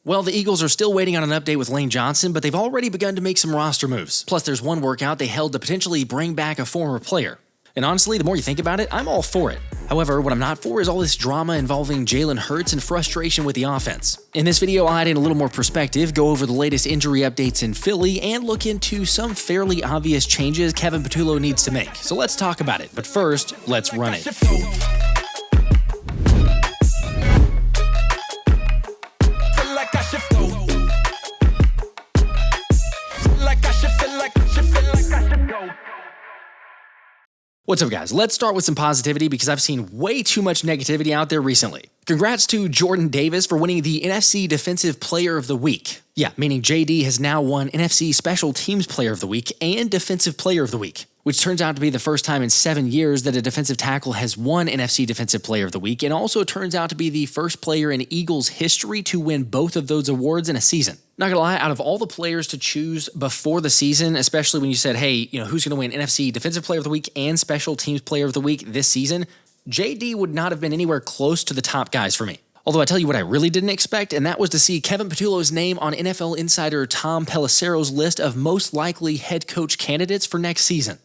Well, the Eagles are still waiting on an update with Lane Johnson, but they've already begun to make some roster moves. Plus, there's one workout they held to potentially bring back a former player. And honestly, the more you think about it, I'm all for it. However, what I'm not for is all this drama involving Jalen Hurts and frustration with the offense. In this video, I'll add in a little more perspective, go over the latest injury updates in Philly, and look into some fairly obvious changes Kevin Patullo needs to make. So let's talk about it. But first, let's run it. What's up, guys? Let's start with some positivity because I've seen way too much negativity out there recently. Congrats to Jordan Davis for winning the NFC Defensive Player of the Week. Yeah, meaning JD has now won NFC Special Teams Player of the Week and Defensive Player of the Week, which turns out to be the first time in 7 years that a defensive tackle has won NFC Defensive Player of the Week, and also turns out to be the first player in Eagles history to win both of those awards in a season. Not gonna lie, out of all the players to choose before the season, especially when you said, hey, who's gonna win NFC Defensive Player of the Week and Special Teams Player of the Week this season, JD would not have been anywhere close to the top guys for me. Although I tell you what I really didn't expect, and that was to see Kevin Patullo's name on NFL insider Tom Pelissero's list of most likely head coach candidates for next season.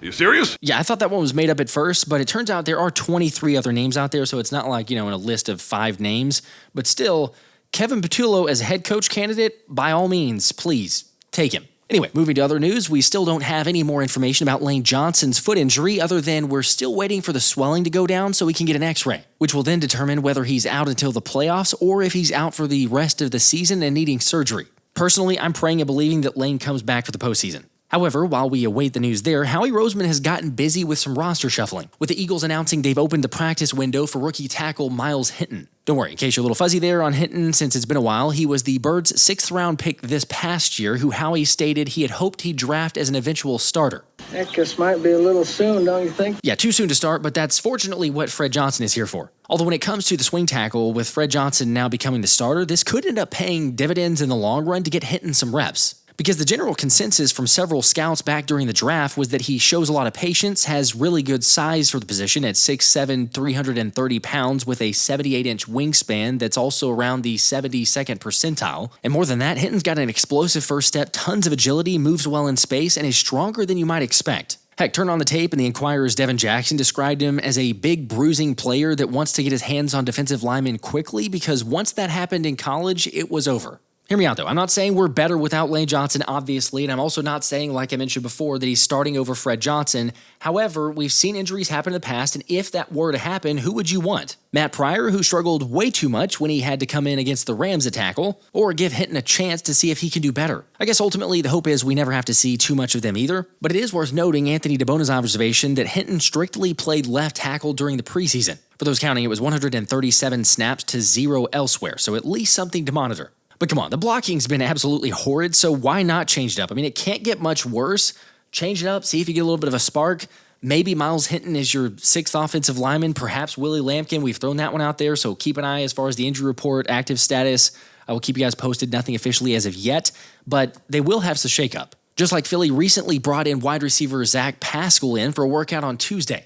You serious? Yeah, I thought that one was made up at first, but it turns out there are 23 other names out there, so it's not like, in a list of 5 names. But still, Kevin Patullo as a head coach candidate, by all means, please, take him. Anyway, moving to other news, we still don't have any more information about Lane Johnson's foot injury other than we're still waiting for the swelling to go down so he can get an x-ray, which will then determine whether he's out until the playoffs or if he's out for the rest of the season and needing surgery. Personally, I'm praying and believing that Lane comes back for the postseason. However, while we await the news there, Howie Roseman has gotten busy with some roster shuffling, with the Eagles announcing they've opened the practice window for rookie tackle Myles Hinton. Don't worry, in case you're a little fuzzy there on Hinton, since it's been a while, he was the Birds' 6th-round pick this past year, who Howie stated he had hoped he'd draft as an eventual starter. That just might be a little soon, don't you think? Yeah, too soon to start, but that's fortunately what Fred Johnson is here for. Although when it comes to the swing tackle, with Fred Johnson now becoming the starter, this could end up paying dividends in the long run to get Hinton some reps. Because the general consensus from several scouts back during the draft was that he shows a lot of patience, has really good size for the position at 6'7", 330 pounds with a 78-inch wingspan that's also around the 72nd percentile. And more than that, Hinton's got an explosive first step, tons of agility, moves well in space, and is stronger than you might expect. Heck, turn on the tape and the Enquirer's Devin Jackson described him as a big bruising player that wants to get his hands on defensive linemen quickly because once that happened in college, it was over. Hear me out, though. I'm not saying we're better without Lane Johnson, obviously, and I'm also not saying, like I mentioned before, that he's starting over Fred Johnson. However, we've seen injuries happen in the past, and if that were to happen, who would you want? Matt Pryor, who struggled way too much when he had to come in against the Rams at tackle, or give Hinton a chance to see if he can do better? I guess ultimately the hope is we never have to see too much of them either, but it is worth noting Anthony DeBona's observation that Hinton strictly played left tackle during the preseason. For those counting, it was 137 snaps to 0 elsewhere, so at least something to monitor. But come on, the blocking's been absolutely horrid, so why not change it up? I mean, it can't get much worse. Change it up, see if you get a little bit of a spark. Maybe Myles Hinton is your 6th offensive lineman, perhaps Willie Lampkin. We've thrown that one out there, so keep an eye as far as the injury report, active status. I will keep you guys posted, nothing officially as of yet, but they will have some shakeup. Just like Philly recently brought in wide receiver Zach Pascal in for a workout on Tuesday.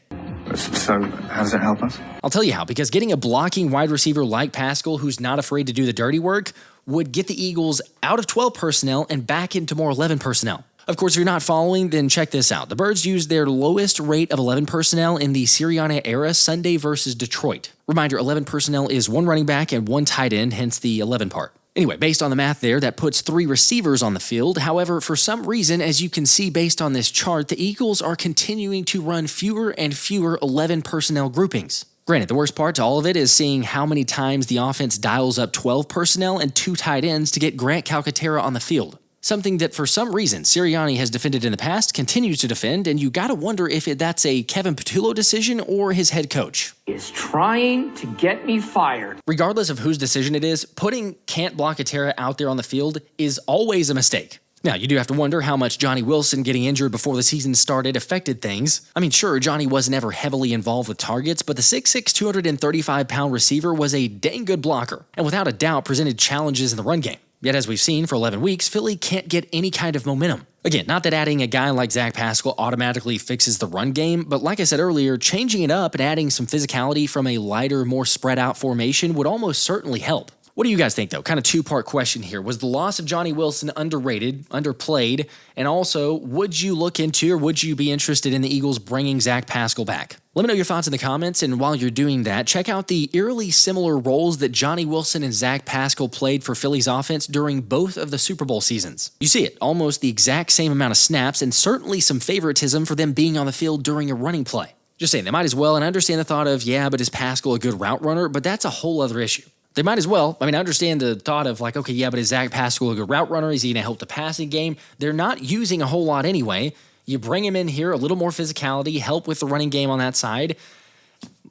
So, how does that help us? I'll tell you how, because getting a blocking wide receiver like Pascal, who's not afraid to do the dirty work, would get the Eagles out of 12 personnel and back into more 11 personnel. Of course, if you're not following, then check this out. The Birds used their lowest rate of 11 personnel in the Sirianni era Sunday versus Detroit. Reminder, 11 personnel is 1 running back and 1 tight end, hence the 11 part. Anyway, based on the math there, that puts 3 receivers on the field. However, for some reason, as you can see based on this chart, the Eagles are continuing to run fewer and fewer 11 personnel groupings. Granted, the worst part to all of it is seeing how many times the offense dials up 12 personnel and 2 tight ends to get Grant Calcaterra on the field. Something that for some reason Sirianni has defended in the past, continues to defend, and you gotta wonder if that's a Kevin Patullo decision or his head coach. Is trying to get me fired. Regardless of whose decision it is, putting Can't Calcaterra out there on the field is always a mistake. Now, you do have to wonder how much Johnny Wilson getting injured before the season started affected things. I mean, sure, Johnny wasn't ever heavily involved with targets, but the 6'6", 235-pound receiver was a dang good blocker, and without a doubt presented challenges in the run game. Yet as we've seen for 11 weeks, Philly can't get any kind of momentum. Again, not that adding a guy like Zach Pascal automatically fixes the run game, but like I said earlier, changing it up and adding some physicality from a lighter, more spread out formation would almost certainly help. What do you guys think, though? Kind of two-part question here. Was the loss of Johnny Wilson underrated, underplayed? And also, would you look into or would you be interested in the Eagles bringing Zach Pascal back? Let me know your thoughts in the comments, and while you're doing that, check out the eerily similar roles that Johnny Wilson and Zach Pascal played for Philly's offense during both of the Super Bowl seasons. You see it, almost the exact same amount of snaps, and certainly some favoritism for them being on the field during a running play. Just saying, they might as well, and I understand the thought of, yeah, but is Pascal a good route runner? But that's a whole other issue. They might as well. I understand the thought of like, okay, yeah, but is Zach Pascal a good route runner? Is he going to help the passing game? They're not using a whole lot anyway. You bring him in here, a little more physicality, help with the running game on that side.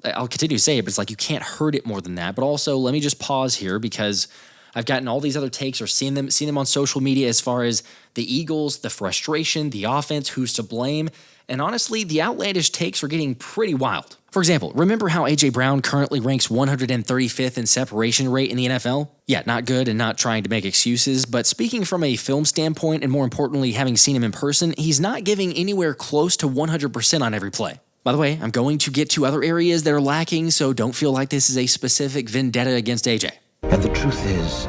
I'll continue to say it, but it's like you can't hurt it more than that. But also, let me just pause here because I've gotten all these other takes or seen them on social media as far as the Eagles, the frustration, the offense, who's to blame. And honestly, the outlandish takes are getting pretty wild. For example, remember how A.J. Brown currently ranks 135th in separation rate in the NFL? Yeah, not good and not trying to make excuses, but speaking from a film standpoint and more importantly, having seen him in person, he's not giving anywhere close to 100% on every play. By the way, I'm going to get to other areas that are lacking, so don't feel like this is a specific vendetta against A.J. And the truth is,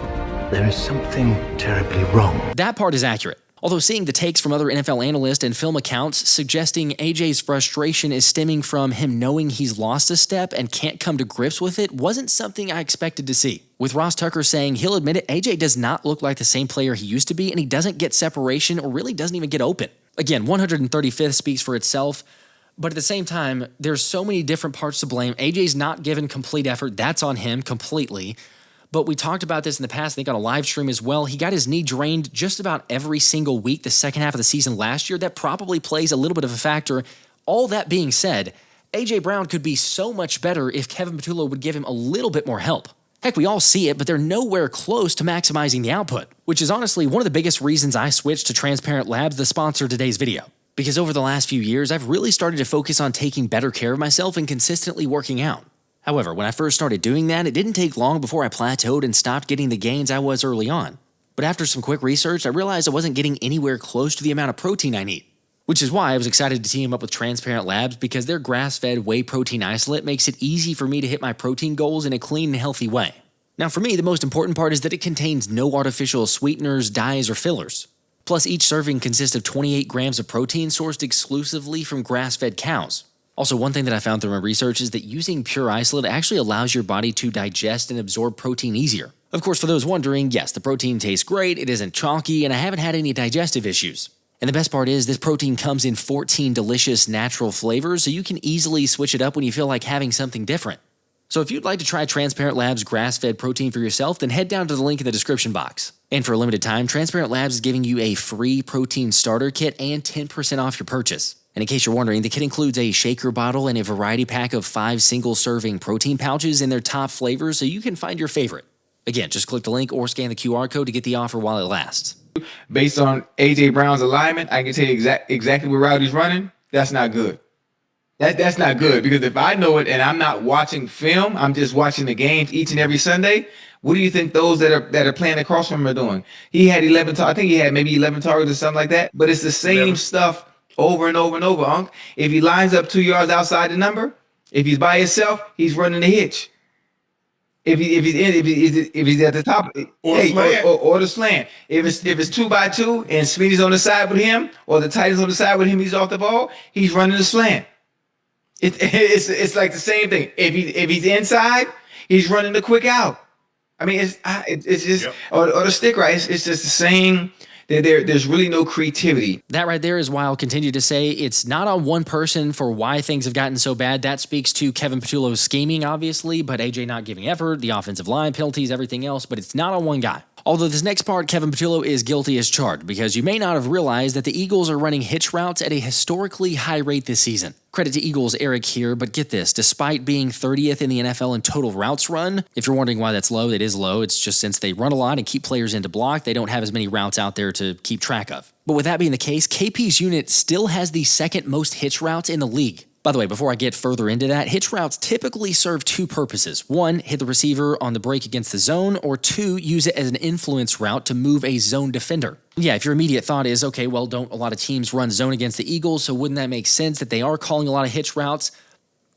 there is something terribly wrong. That part is accurate. Although seeing the takes from other NFL analysts and film accounts suggesting AJ's frustration is stemming from him knowing he's lost a step and can't come to grips with it wasn't something I expected to see. With Ross Tucker saying he'll admit it, AJ does not look like the same player he used to be and he doesn't get separation or really doesn't even get open. Again, 135th speaks for itself, but at the same time, there's so many different parts to blame. AJ's not given complete effort. That's on him completely. But we talked about this in the past, I think on a live stream as well. He got his knee drained just about every single week the second half of the season last year. That probably plays a little bit of a factor. All that being said, A.J. Brown could be so much better if Kevin Patullo would give him a little bit more help. Heck, we all see it, but they're nowhere close to maximizing the output, which is honestly one of the biggest reasons I switched to Transparent Labs, the sponsor of today's video. Because over the last few years, I've really started to focus on taking better care of myself and consistently working out. However, when I first started doing that, it didn't take long before I plateaued and stopped getting the gains I was early on. But after some quick research, I realized I wasn't getting anywhere close to the amount of protein I need. Which is why I was excited to team up with Transparent Labs because their grass-fed whey protein isolate makes it easy for me to hit my protein goals in a clean and healthy way. Now for me, the most important part is that it contains no artificial sweeteners, dyes, or fillers. Plus, each serving consists of 28 grams of protein sourced exclusively from grass-fed cows. Also, one thing that I found through my research is that using pure isolate actually allows your body to digest and absorb protein easier. Of course, for those wondering, yes, the protein tastes great, it isn't chalky, and I haven't had any digestive issues. And the best part is this protein comes in 14 delicious natural flavors, so you can easily switch it up when you feel like having something different. So if you'd like to try Transparent Labs grass-fed protein for yourself, then head down to the link in the description box. And for a limited time, Transparent Labs is giving you a free protein starter kit and 10% off your purchase. And in case you're wondering, the kit includes a shaker bottle and a variety pack of 5 single-serving protein pouches in their top flavors so you can find your favorite. Again, just click the link or scan the QR code to get the offer while it lasts. Based on A.J. Brown's alignment, I can tell you exactly what route he's running. That's not good. That's not good because if I know it and I'm not watching film, I'm just watching the games each and every Sunday. What do you think those that are playing across from him are doing? He had 11 I think he had maybe 11 targets or something like that, but it's the same stuff over and over and over, Unc. If he lines up 2 yards outside the number, if he's by himself, he's running the hitch. If he's at the top, or the slant. If it's 2 by 2 and Smitty's on the side with him, or the tight is on the side with him, he's off the ball. He's running the slant. It's like the same thing. If he's inside, he's running the quick out. I mean, it's just or the stick right. It's just the same. There's really no creativity. That right there is why I'll continue to say it's not on one person for why things have gotten so bad. That speaks to Kevin Patullo's scheming, obviously, but AJ not giving effort, the offensive line penalties, everything else, but it's not on one guy. Although this next part, Kevin Patullo is guilty as charged because you may not have realized that the Eagles are running hitch routes at a historically high rate this season. Credit to Eagles Eric here, but get this, despite being 30th in the NFL in total routes run, if you're wondering why that's low, it is low. It's just since they run a lot and keep players into block, they don't have as many routes out there to keep track of. But with that being the case, KP's unit still has the second most hitch routes in the league. By the way, before I get further into that, hitch routes typically serve two purposes. One, hit the receiver on the break against the zone, or two, use it as an influence route to move a zone defender. Yeah, if your immediate thought is, okay, well, don't a lot of teams run zone against the Eagles, so wouldn't that make sense that they are calling a lot of hitch routes?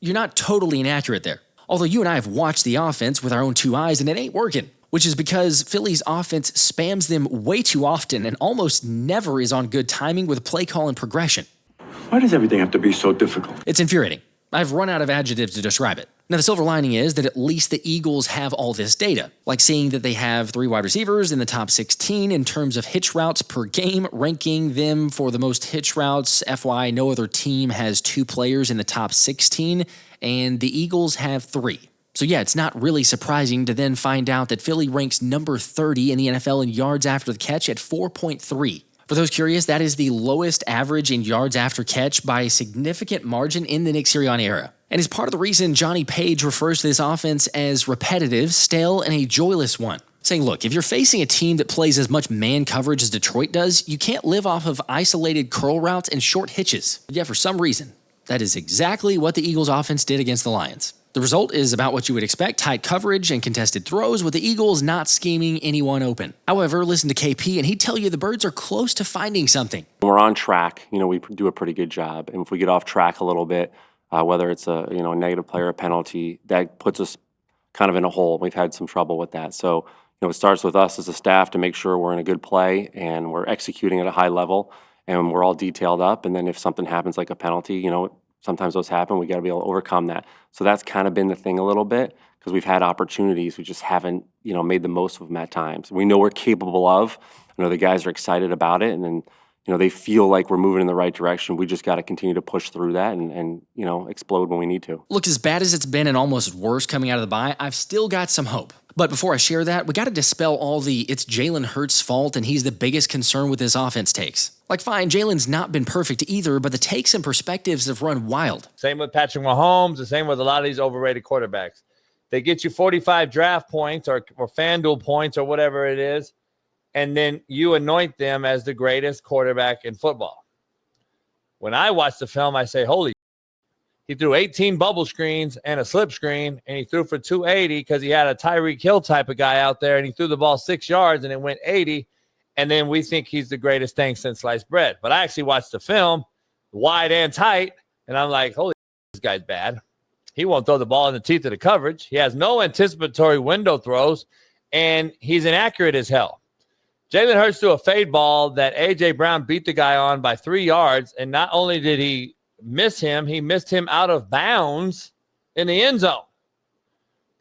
You're not totally inaccurate there. Although you and I have watched the offense with our own two eyes, and it ain't working, which is because Philly's offense spams them way too often and almost never is on good timing with play call and progression. Why does everything have to be so difficult? It's infuriating. I've run out of adjectives to describe it. Now, the silver lining is that at least the Eagles have all this data, like seeing that they have 3 wide receivers in the top 16 in terms of hitch routes per game, ranking them for the most hitch routes. FYI, no other team has 2 players in the top 16, and the Eagles have 3. So yeah, it's not really surprising to then find out that Philly ranks number 30 in the NFL in yards after the catch at 4.3. For those curious, that is the lowest average in yards after catch by a significant margin in the Nick Sirianni era. And is part of the reason Johnny Page refers to this offense as repetitive, stale, and a joyless one. Saying, look, if you're facing a team that plays as much man coverage as Detroit does, you can't live off of isolated curl routes and short hitches. But yet, for some reason, that is exactly what the Eagles offense did against the Lions. The result is about what you would expect, tight coverage and contested throws, with the Eagles not scheming anyone open. However, listen to KP and he'd tell you the Birds are close to finding something. When we're on track, we do a pretty good job. And if we get off track a little bit, whether it's a negative play or a penalty, that puts us kind of in a hole. We've had some trouble with that. So, it starts with us as a staff to make sure we're in a good play and we're executing at a high level and we're all detailed up. And then if something happens like a penalty, sometimes those happen. We got to be able to overcome that. So that's kind of been the thing a little bit because we've had opportunities. We just haven't, made the most of them at times. We know we're capable of. I know the guys are excited about it, and then, they feel like we're moving in the right direction. We just got to continue to push through that and explode when we need to. Look, as bad as it's been and almost worse coming out of the bye, I've still got some hope. But before I share that, we got to dispel all the it's Jalen Hurts' fault and he's the biggest concern with this offense takes. Like, fine, Jalen's not been perfect either, but the takes and perspectives have run wild. Same with Patrick Mahomes, the same with a lot of these overrated quarterbacks. They get you 45 draft points or FanDuel points or whatever it is, and then you anoint them as the greatest quarterback in football. When I watch the film, I say, holy, he threw 18 bubble screens and a slip screen, and he threw for 280 because he had a Tyreek Hill type of guy out there, and he threw the ball 6 yards, and it went 80, and then we think he's the greatest thing since sliced bread. But I actually watched the film, wide and tight, and I'm like, holy, this guy's bad. He won't throw the ball in the teeth of the coverage. He has no anticipatory window throws, and he's inaccurate as hell. Jalen Hurts threw a fade ball that A.J. Brown beat the guy on by 3 yards, and not only did he miss him, he missed him out of bounds in the end zone.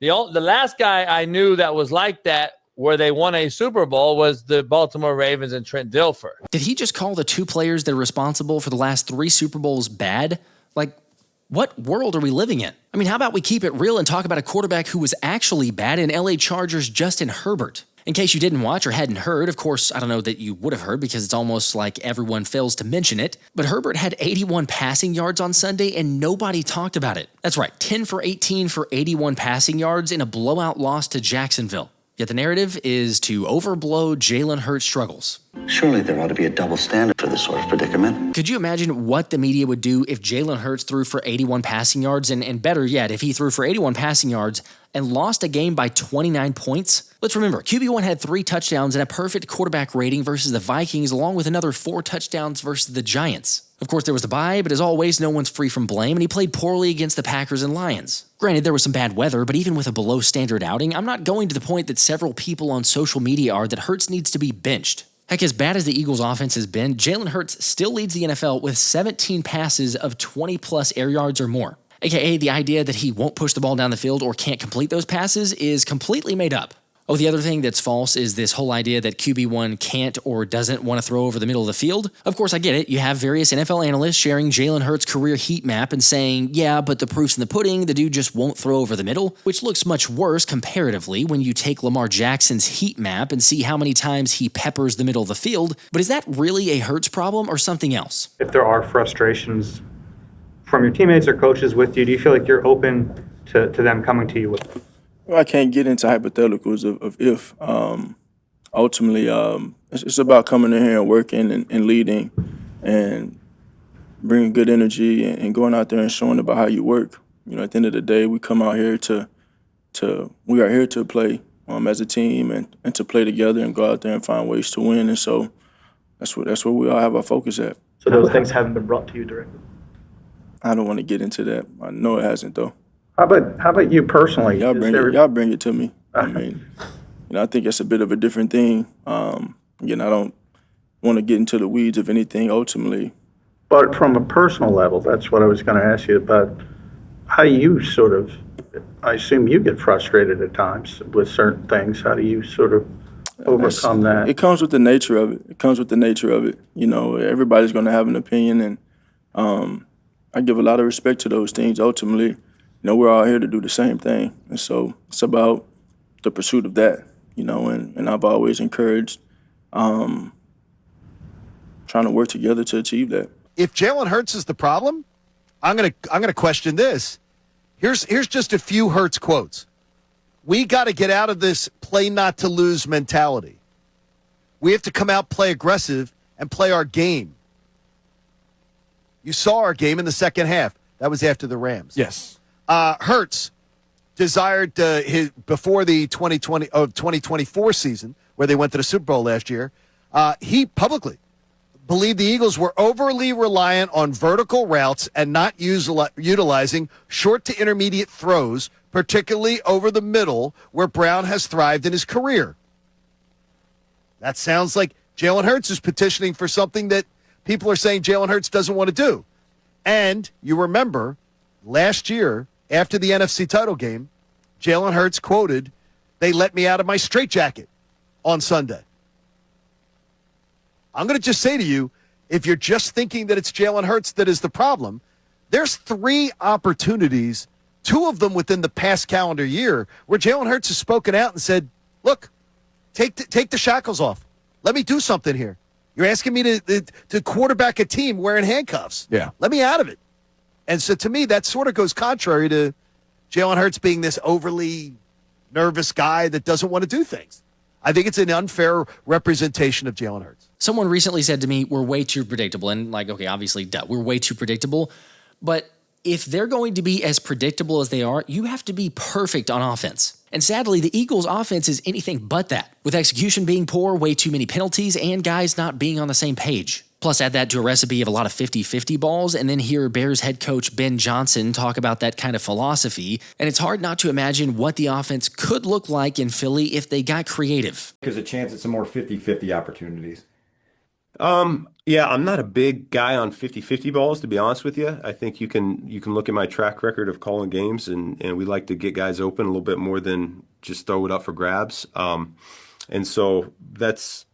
The last guy I knew that was like that where they won a Super Bowl was the Baltimore Ravens and Trent Dilfer. Did he just call the 2 players that are responsible for the last 3 Super Bowls bad? Like, what world are we living in? I mean, how about we keep it real and talk about a quarterback who was actually bad in LA Chargers Justin Herbert? In case you didn't watch or hadn't heard, of course, I don't know that you would have heard because it's almost like everyone fails to mention it, but Herbert had 81 passing yards on Sunday and nobody talked about it. That's right, 10 for 18 for 81 passing yards in a blowout loss to Jacksonville. Yet the narrative is to overblow Jalen Hurts' struggles. Surely there ought to be a double standard for this sort of predicament. Could you imagine what the media would do if Jalen Hurts threw for 81 passing yards, and better yet, if he threw for 81 passing yards and lost a game by 29 points? Let's remember, QB1 had 3 touchdowns and a perfect quarterback rating versus the Vikings, along with another 4 touchdowns versus the Giants. Of course, there was the bye, but as always, no one's free from blame, and he played poorly against the Packers and Lions. Granted, there was some bad weather, but even with a below-standard outing, I'm not going to the point that several people on social media are that Hurts needs to be benched. Heck, as bad as the Eagles' offense has been, Jalen Hurts still leads the NFL with 17 passes of 20-plus air yards or more. AKA, the idea that he won't push the ball down the field or can't complete those passes is completely made up. Oh, the other thing that's false is this whole idea that QB1 can't or doesn't want to throw over the middle of the field. Of course, I get it. You have various NFL analysts sharing Jalen Hurts' career heat map and saying, yeah, but the proof's in the pudding, the dude just won't throw over the middle, which looks much worse comparatively when you take Lamar Jackson's heat map and see how many times he peppers the middle of the field. But is that really a Hurts problem or something else? If there are frustrations from your teammates or coaches with you, do you feel like you're open to them coming to you with them? Well, I can't get into hypotheticals of if. Ultimately, it's about coming in here and working and leading and, bringing good energy and going out there and showing about how you work. You know, at the end of the day, we come out here we are here to play as a team and to play together and go out there and find ways to win. And so that's where we all have our focus at. So those things haven't been brought to you directly? I don't want to get into that. I know it hasn't, though. How about you personally? Y'all bring it to me. I mean, I think it's a bit of a different thing. Again, I don't want to get into the weeds of anything ultimately. But from a personal level, that's what I was going to ask you about. How do you sort of, I assume you get frustrated at times with certain things. How do you sort of overcome that? It comes with the nature of it. You know, everybody's going to have an opinion, and I give a lot of respect to those things. Ultimately, you know, we're all here to do the same thing. And so it's about the pursuit of that, you know, and I've always encouraged trying to work together to achieve that. If Jalen Hurts is the problem, I'm gonna question this. Here's just a few Hurts quotes. We got to get out of this play not to lose mentality. We have to come out, play aggressive, and play our game. You saw our game in the second half. That was after the Rams. Yes. Hurts desired before the 2024 season, where they went to the Super Bowl last year, he publicly believed the Eagles were overly reliant on vertical routes and not utilizing short to intermediate throws, particularly over the middle, where Brown has thrived in his career. That sounds like Jalen Hurts is petitioning for something that people are saying Jalen Hurts doesn't want to do. And you remember last year, after the NFC title game, Jalen Hurts quoted, "They let me out of my straitjacket on Sunday." I'm going to just say to you, if you're just thinking that it's Jalen Hurts that is the problem, there's 3 opportunities, 2 of them within the past calendar year, where Jalen Hurts has spoken out and said, look, take the shackles off. Let me do something here. You're asking me to quarterback a team wearing handcuffs. Yeah. Let me out of it. And so to me, that sort of goes contrary to Jalen Hurts being this overly nervous guy that doesn't want to do things. I think it's an unfair representation of Jalen Hurts. Someone recently said to me, we're way too predictable. And like, okay, obviously, we're way too predictable. But if they're going to be as predictable as they are, you have to be perfect on offense. And sadly, the Eagles' offense is anything but that, with execution being poor, way too many penalties, and guys not being on the same page. Plus, add that to a recipe of a lot of 50-50 balls, and then hear Bears head coach Ben Johnson talk about that kind of philosophy, and it's hard not to imagine what the offense could look like in Philly if they got creative. There's a chance at some more 50-50 opportunities. Yeah, I'm not a big guy on 50-50 balls, to be honest with you. I think you can look at my track record of calling games, and we like to get guys open a little bit more than just throw it up for grabs. And so that's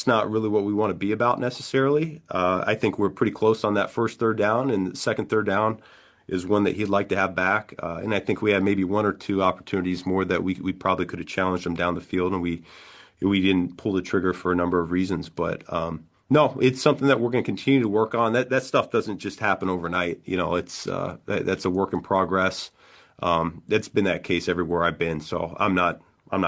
not really what we want to be about necessarily. I think we're pretty close on that first third down, and the second third down is one that he'd like to have back. And I think we had maybe 1 or 2 opportunities more that we probably could have challenged him down the field, and we didn't pull the trigger for a number of reasons. But no, it's something that we're going to continue to work on. That stuff doesn't just happen overnight. You know, it's that's a work in progress. It's been that case everywhere I've been, so I'm not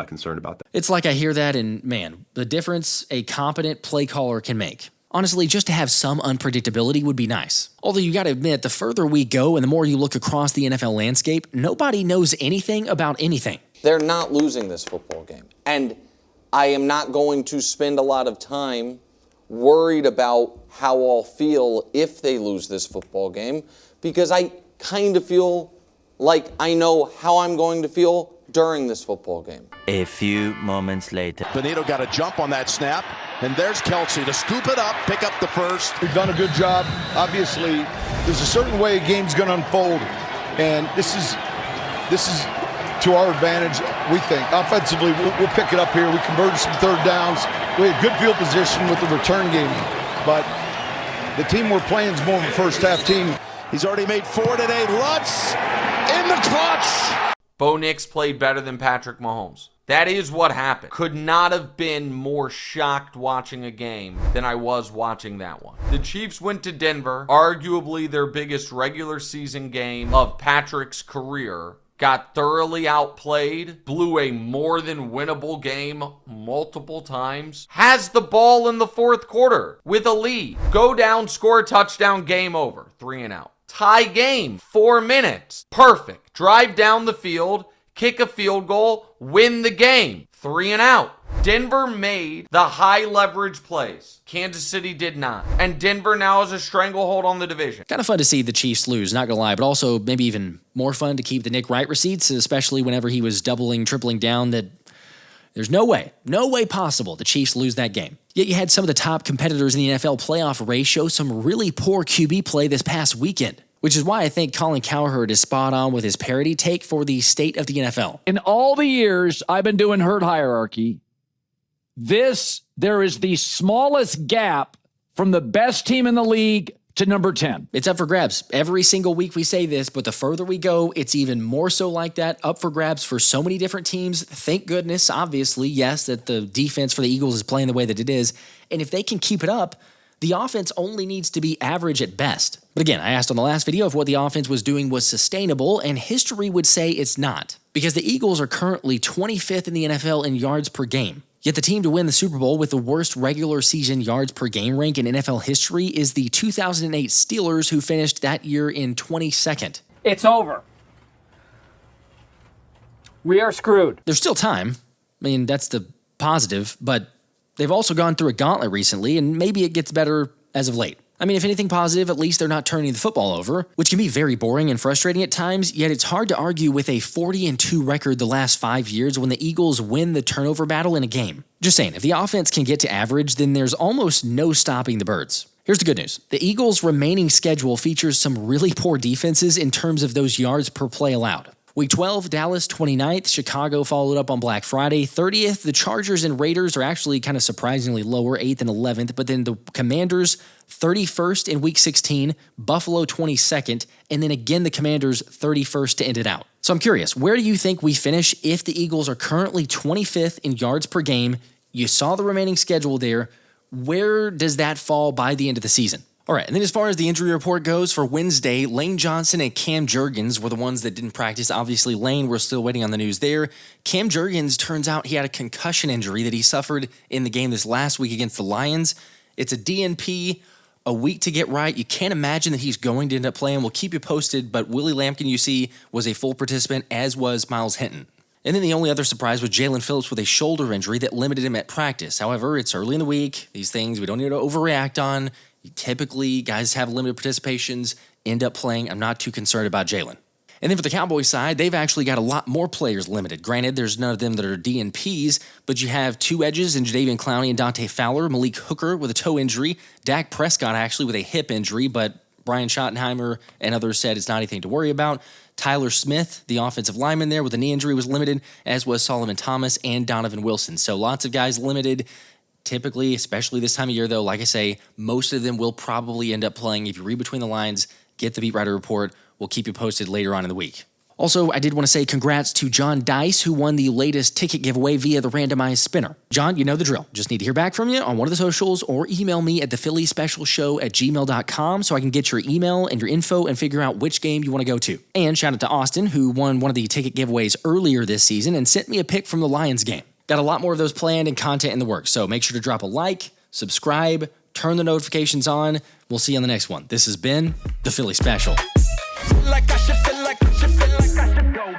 concerned about that. It's like I hear that, and man, the difference a competent play caller can make. Honestly, just to have some unpredictability would be nice. Although you got to admit, the further we go and the more you look across the NFL landscape, nobody knows anything about anything. They're not losing this football game. And I am not going to spend a lot of time worried about how I'll feel if they lose this football game, because I kind of feel like I know how I'm going to feel during this football game. A few moments later. Benito got a jump on that snap, and there's Kelsey to scoop it up, pick up the first. We've done a good job. Obviously, there's a certain way a game's going to unfold, and this is to our advantage, we think. Offensively, we'll pick it up here. We converted some third downs. We had good field position with the return game, but the team we're playing is more of a first-half team. He's already made 4 today. Lutz in the clutch. Bo Nix played better than Patrick Mahomes. That is what happened. Could not have been more shocked watching a game than I was watching that one. The Chiefs went to Denver, arguably their biggest regular season game of Patrick's career, got thoroughly outplayed, blew a more than winnable game multiple times, has the ball in the fourth quarter with a lead, go down, score a touchdown, game over, 3 and out. Tie game, 4 minutes, perfect. Drive down the field, kick a field goal, win the game, 3 and out. Denver made the high leverage plays. Kansas City did not. And Denver now has a stranglehold on the division. Kind of fun to see the Chiefs lose, not gonna lie, but also maybe even more fun to keep the Nick Wright receipts, especially whenever he was doubling, tripling down that there's no way possible the Chiefs lose that game. Yet you had some of the top competitors in the NFL playoff race show some really poor QB play this past weekend, which is why I think Colin Cowherd is spot on with his parody take for the state of the NFL. In all the years I've been doing herd hierarchy, there is the smallest gap from the best team in the league to number 10. It's up for grabs. Every single week we say this, but the further we go, it's even more so like that, up for grabs for so many different teams. Thank goodness, obviously, yes, that the defense for the Eagles is playing the way that it is. And if they can keep it up, the offense only needs to be average at best. But again, I asked on the last video if what the offense was doing was sustainable, and history would say it's not. Because the Eagles are currently 25th in the NFL in yards per game. Yet the team to win the Super Bowl with the worst regular season yards per game rank in NFL history is the 2008 Steelers, who finished that year in 22nd. It's over. We are screwed. There's still time. I mean, that's the positive, but they've also gone through a gauntlet recently, and maybe it gets better as of late. I mean, if anything positive, at least they're not turning the football over, which can be very boring and frustrating at times, yet it's hard to argue with a 40-2 record the last 5 years when the Eagles win the turnover battle in a game. Just saying, if the offense can get to average, then there's almost no stopping the Birds. Here's the good news. The Eagles' remaining schedule features some really poor defenses in terms of those yards per play allowed. Week 12, Dallas 29th, Chicago followed up on Black Friday 30th. The Chargers and Raiders are actually kind of surprisingly lower, 8th and 11th, but then the Commanders 31st in Week 16, Buffalo 22nd, and then again the Commanders 31st to end it out. So I'm curious, where do you think we finish if the Eagles are currently 25th in yards per game? You saw the remaining schedule there. Where does that fall by the end of the season? All right, and then as far as the injury report goes, for Wednesday, Lane Johnson and Cam Jurgens were the ones that didn't practice. Obviously, Lane, we're still waiting on the news there. Cam Jurgens, turns out he had a concussion injury that he suffered in the game this last week against the Lions. It's a DNP, a week to get right. You can't imagine that he's going to end up playing. We'll keep you posted, but Willie Lampkin, you see, was a full participant, as was Myles Hinton. And then the only other surprise was Jalen Phillips with a shoulder injury that limited him at practice. However, it's early in the week. These things we don't need to overreact on. Typically, guys have limited participations, end up playing. I'm not too concerned about Jaelan. And then for the Cowboys side, they've actually got a lot more players limited. Granted, there's none of them that are DNPs, but you have two edges in Jadeveon Clowney and Dante Fowler, Malik Hooker with a toe injury, Dak Prescott actually with a hip injury, but Brian Schottenheimer and others said it's not anything to worry about. Tyler Smith, the offensive lineman there with a knee injury, was limited, as was Solomon Thomas and Donovan Wilson. So lots of guys limited. Typically, especially this time of year, though, like I say, most of them will probably end up playing. If you read between the lines, get the Beat Writer report. We'll keep you posted later on in the week. Also, I did want to say congrats to John Dice, who won the latest ticket giveaway via the randomized spinner. John, you know the drill. Just need to hear back from you on one of the socials or email me at thephillyspecialshow@gmail.com so I can get your email and your info and figure out which game you want to go to. And shout out to Austin, who won one of the ticket giveaways earlier this season and sent me a pick from the Lions game. Got a lot more of those planned and content in the works, so make sure to drop a like, subscribe, turn the notifications on. We'll see you on the next one. This has been The Philly Special. Like I should feel like I should go.